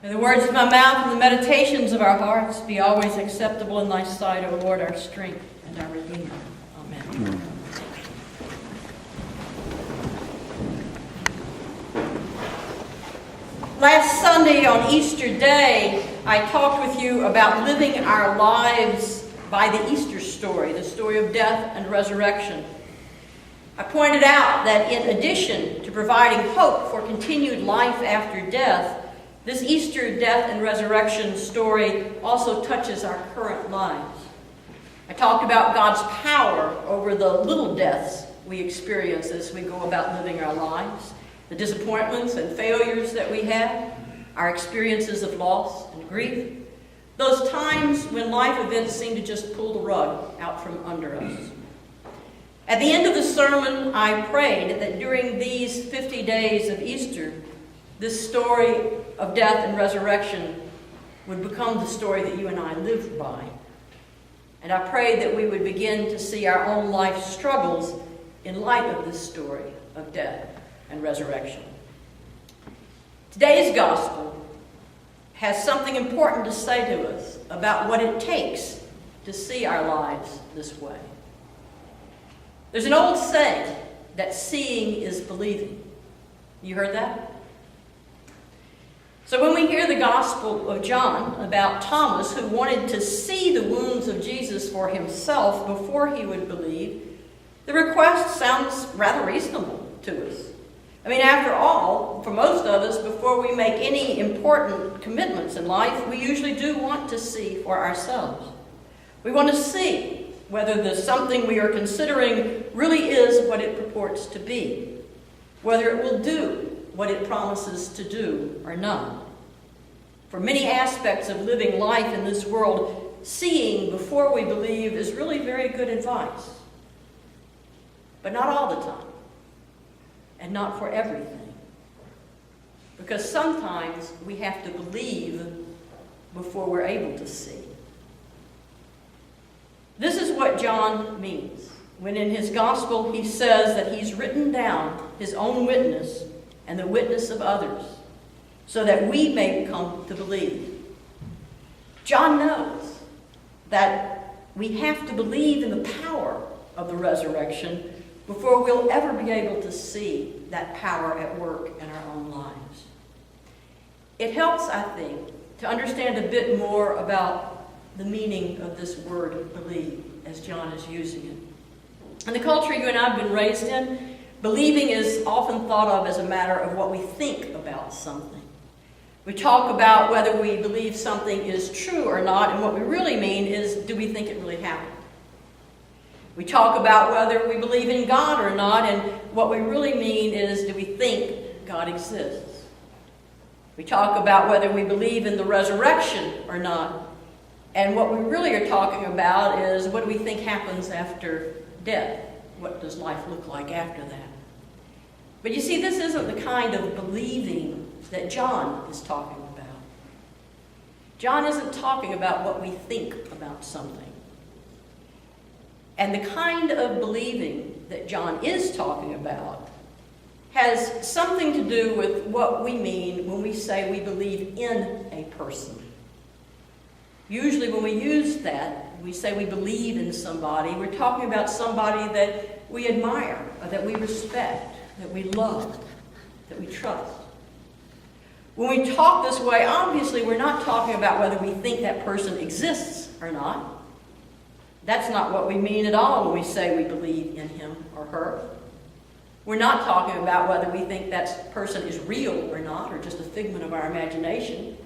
May the words of my mouth and the meditations of our hearts be always acceptable in thy sight, O Lord, our strength and our Redeemer. Amen. Last Sunday on Easter Day, I talked with you about living our lives by the Easter story, the story of death and resurrection. I pointed out that in addition to providing hope for continued life after death, this Easter death and resurrection story also touches our current lives. I talked about God's power over the little deaths we experience as we go about living our lives, the disappointments and failures that we have, our experiences of loss and grief, those times when life events seem to just pull the rug out from under us. At the end of the sermon, I prayed that during these 50 days of Easter, this story of death and resurrection would become the story that you and I live by. And I prayed that we would begin to see our own life struggles in light of this story of death and resurrection. Today's gospel has something important to say to us about what it takes to see our lives this way. There's an old saying that seeing is believing. You heard that? So when we hear the Gospel of John about Thomas, who wanted to see the wounds of Jesus for himself before he would believe, the request sounds rather reasonable to us. I mean, after all, for most of us, before we make any important commitments in life, we usually do want to see for ourselves. We want to see whether the something we are considering really is what it purports to be, whether it will do what it promises to do or not. For many aspects of living life in this world, seeing before we believe is really very good advice. But not all the time, and not for everything. Because sometimes we have to believe before we're able to see. This is what John means when in his gospel he says that he's written down his own witness and the witness of others, so that we may come to believe. John knows that we have to believe in the power of the resurrection before we'll ever be able to see that power at work in our own lives. It helps, I think, to understand a bit more about the meaning of this word believe as John is using it. In the culture you and I have been raised in, believing is often thought of as a matter of what we think about something. We talk about whether we believe something is true or not, and what we really mean is, do we think it really happened? We talk about whether we believe in God or not, and what we really mean is, do we think God exists? We talk about whether we believe in the resurrection or not, and what we really are talking about is, what do we think happens after death? What does life look like after that? But you see, this isn't the kind of believing that John is talking about. John isn't talking about what we think about something. And the kind of believing that John is talking about has something to do with what we mean when we say we believe in a person. Usually when we use that, we say we believe in somebody, we're talking about somebody that we admire, or that we respect, that we love, that we trust. When we talk this way, obviously we're not talking about whether we think that person exists or not. That's not what we mean at all when we say we believe in him or her. We're not talking about whether we think that person is real or not, or just a figment of our imagination.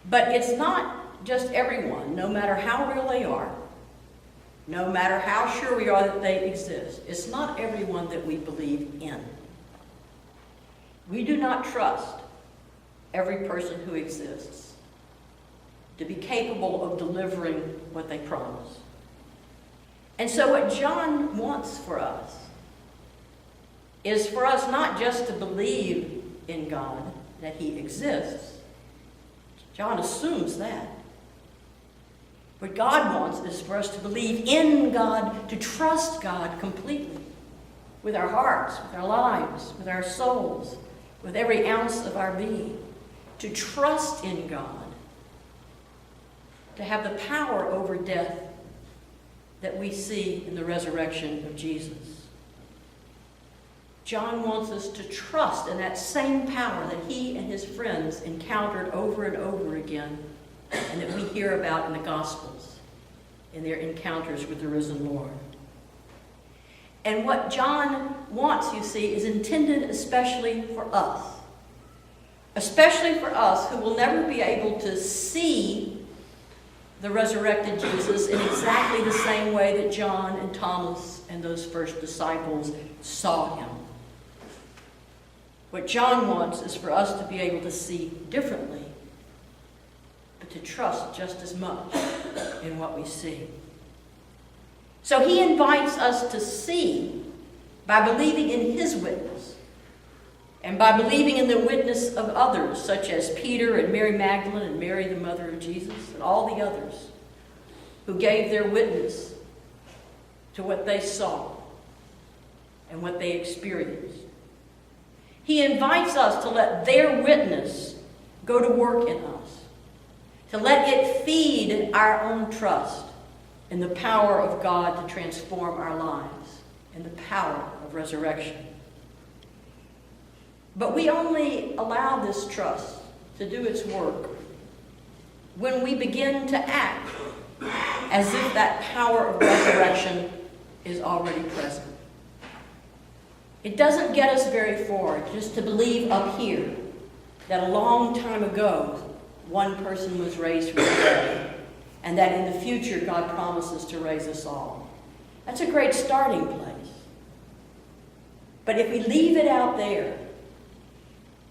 But it's not just everyone, no matter how real they are, no matter how sure we are that they exist. It's not everyone that we believe in. We do not trust every person who exists to be capable of delivering what they promise. And so what John wants for us is for us not just to believe in God, that he exists. John assumes that. What God wants is for us to believe in God, to trust God completely, with our hearts, with our lives, with our souls, with every ounce of our being, to trust in God, to have the power over death that we see in the resurrection of Jesus. John wants us to trust in that same power that he and his friends encountered over and over again, and that we hear about in the Gospels, in their encounters with the risen Lord. And what John wants, you see, is intended especially for us. Especially for us who will never be able to see the resurrected Jesus in exactly the same way that John and Thomas and those first disciples saw him. What John wants is for us to be able to see differently, but to trust just as much in what we see. So he invites us to see by believing in his witness and by believing in the witness of others, such as Peter and Mary Magdalene and Mary, the mother of Jesus, and all the others who gave their witness to what they saw and what they experienced. He invites us to let their witness go to work in us, to let it feed our own trust in the power of God to transform our lives, and the power of resurrection. But we only allow this trust to do its work when we begin to act as if that power of resurrection is already present. It doesn't get us very far just to believe up here that a long time ago one person was raised from the dead, and that in the future God promises to raise us all. That's a great starting place. But if we leave it out there,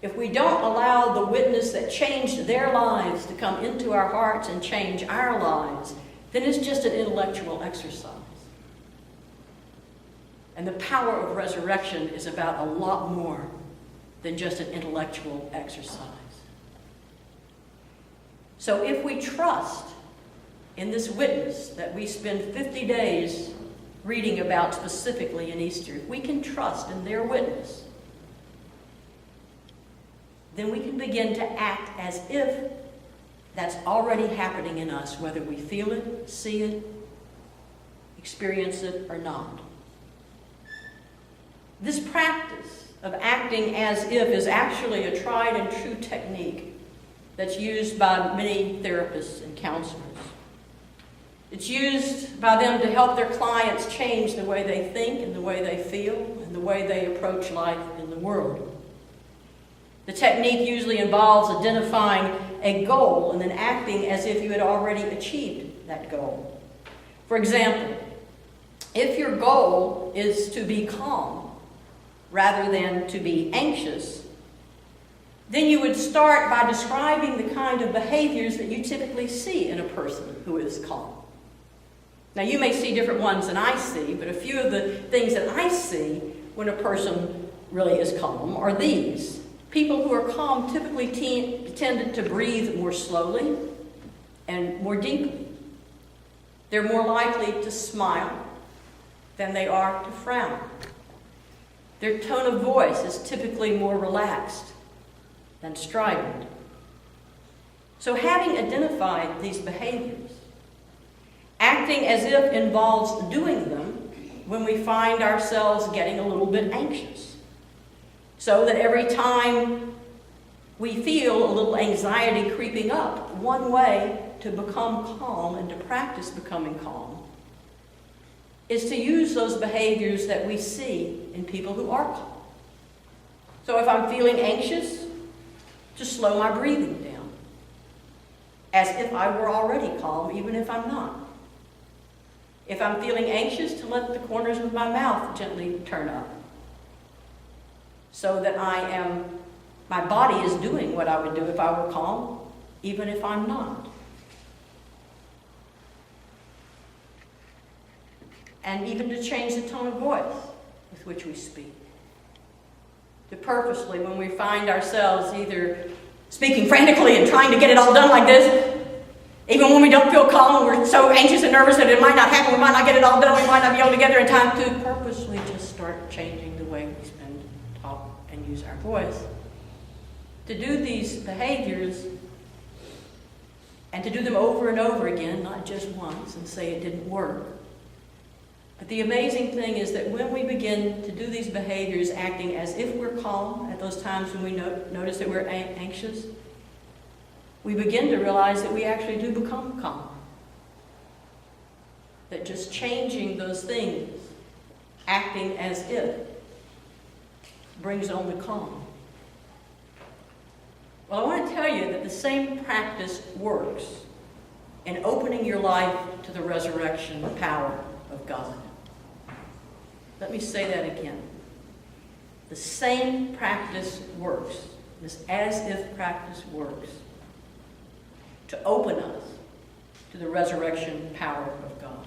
if we don't allow the witness that changed their lives to come into our hearts and change our lives, then it's just an intellectual exercise. And the power of resurrection is about a lot more than just an intellectual exercise. So if we trust in this witness that we spend 50 days reading about specifically in Easter, if we can trust in their witness, then we can begin to act as if that's already happening in us, whether we feel it, see it, experience it, or not. This practice of acting as if is actually a tried and true technique that's used by many therapists and counselors. It's used by them to help their clients change the way they think and the way they feel and the way they approach life in the world. The technique usually involves identifying a goal and then acting as if you had already achieved that goal. For example, if your goal is to be calm rather than to be anxious, then you would start by describing the kind of behaviors that you typically see in a person who is calm. Now, you may see different ones than I see, but a few of the things that I see when a person really is calm are these. People who are calm typically tend to breathe more slowly and more deeply. They're more likely to smile than they are to frown. Their tone of voice is typically more relaxed than strident. So having identified these behaviors, acting as if involves doing them when we find ourselves getting a little bit anxious. So that every time we feel a little anxiety creeping up, one way to become calm and to practice becoming calm is to use those behaviors that we see in people who are calm. So if I'm feeling anxious, to slow my breathing down, as if I were already calm, even if I'm not. If I'm feeling anxious, to let the corners of my mouth gently turn up, so that my body is doing what I would do if I were calm, even if I'm not. And even to change the tone of voice with which we speak. To purposely, when we find ourselves either speaking frantically and trying to get it all done like this, even when we don't feel calm and we're so anxious and nervous that it might not happen, we might not get it all done, we might not be able to get there in time, to purposely just start changing the way we talk and use our voice to do these behaviors and to do them over and over again, not just once, and say it didn't work. But the amazing thing is that when we begin to do these behaviors acting as if we're calm at those times when we notice that we're anxious, we begin to realize that we actually do become calm. That just changing those things, acting as if, brings on the calm. Well, I want to tell you that the same practice works in opening your life to the resurrection power of God. Let me say that again. The same practice works, this as-if practice works, to open us to the resurrection power of God.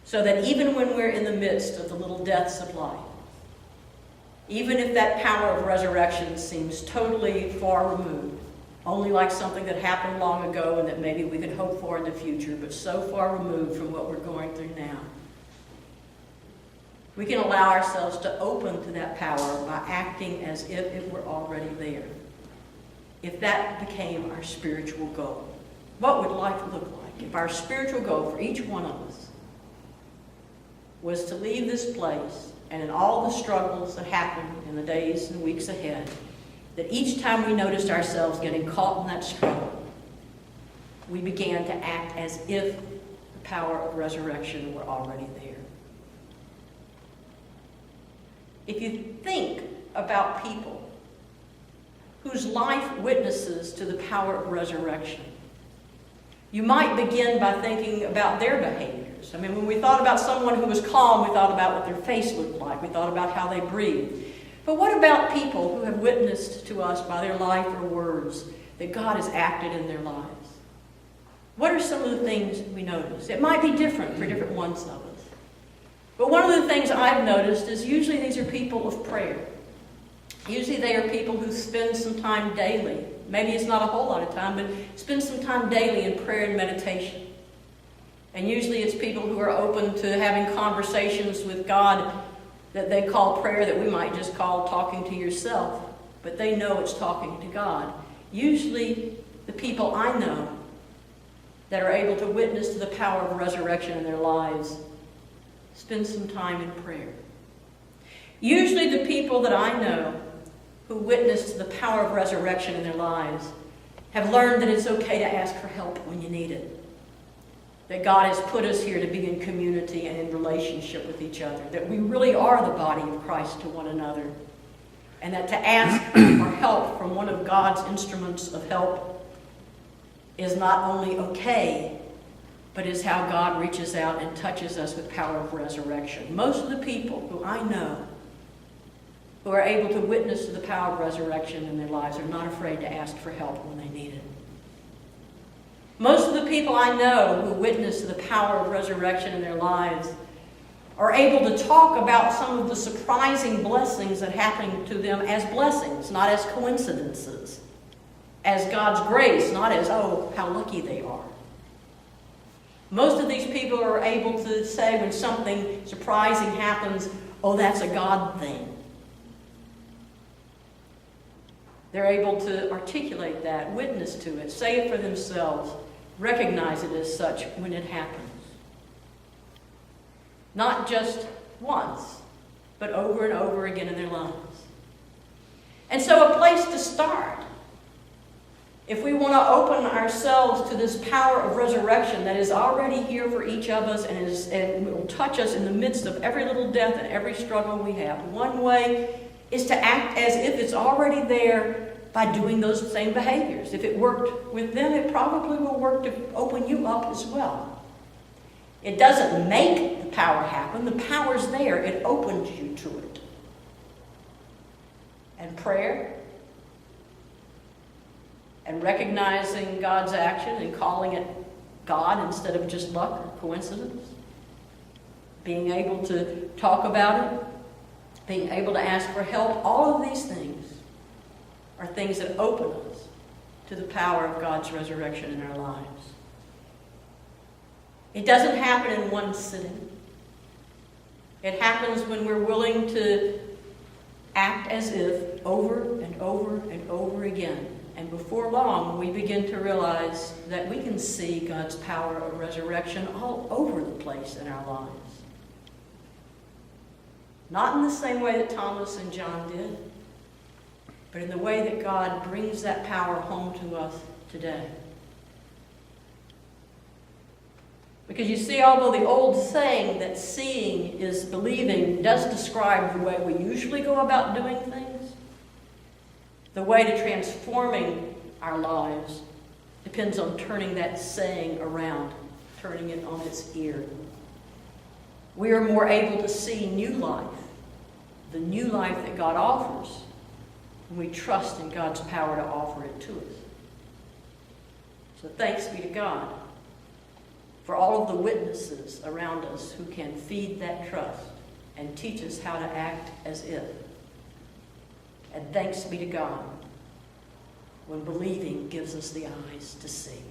So that even when we're in the midst of the little deaths of life, even if that power of resurrection seems totally far removed, only like something that happened long ago and that maybe we could hope for in the future, but so far removed from what we're going through now, we can allow ourselves to open to that power by acting as if it were already there. If that became our spiritual goal, what would life look like if our spiritual goal for each one of us was to leave this place, and in all the struggles that happen in the days and weeks ahead, that each time we noticed ourselves getting caught in that struggle, we began to act as if the power of resurrection were already there. If you think about people whose life witnesses to the power of resurrection, you might begin by thinking about their behaviors. I mean, when we thought about someone who was calm, we thought about what their face looked like. We thought about how they breathed. But what about people who have witnessed to us by their life or words that God has acted in their lives? What are some of the things we notice? It might be different for different ones of us. But one of the things I've noticed is usually these are people of prayer. Usually they are people who spend some time daily. Maybe it's not a whole lot of time, but spend some time daily in prayer and meditation. And usually it's people who are open to having conversations with God that they call prayer, that we might just call talking to yourself. But they know it's talking to God. Usually the people I know that are able to witness to the power of resurrection in their lives spend some time in prayer. Usually the people that I know who witness to the power of resurrection in their lives have learned that it's okay to ask for help when you need it. That God has put us here to be in community and in relationship with each other. That we really are the body of Christ to one another. And that to ask for help from one of God's instruments of help is not only okay, but is how God reaches out and touches us with power of resurrection. Most of the people who I know who are able to witness to the power of resurrection in their lives are not afraid to ask for help when they need it. Most of the people I know who witness to the power of resurrection in their lives are able to talk about some of the surprising blessings that happen to them as blessings, not as coincidences, as God's grace, not as, oh, how lucky they are. Most of these people are able to say when something surprising happens, oh, that's a God thing. They're able to articulate that, witness to it, say it for themselves, recognize it as such when it happens. Not just once, but over and over again in their lives. And so a place to start, if we want to open ourselves to this power of resurrection that is already here for each of us and will touch us in the midst of every little death and every struggle we have, one way is to act as if it's already there by doing those same behaviors. If it worked with them, it probably will work to open you up as well. It doesn't make the power happen. The power's there. It opens you to it. And prayer, and recognizing God's action and calling it God instead of just luck or coincidence, being able to talk about it, being able to ask for help, all of these things are things that open us to the power of God's resurrection in our lives. It doesn't happen in one sitting. It happens when we're willing to act as if over and over and over again. And before long, we begin to realize that we can see God's power of resurrection all over the place in our lives. Not in the same way that Thomas and John did, but in the way that God brings that power home to us today. Because you see, although the old saying that seeing is believing does describe the way we usually go about doing things, the way to transforming our lives depends on turning that saying around, turning it on its ear. We are more able to see new life, the new life that God offers, when we trust in God's power to offer it to us. So thanks be to God for all of the witnesses around us who can feed that trust and teach us how to act as if. And thanks be to God when believing gives us the eyes to see.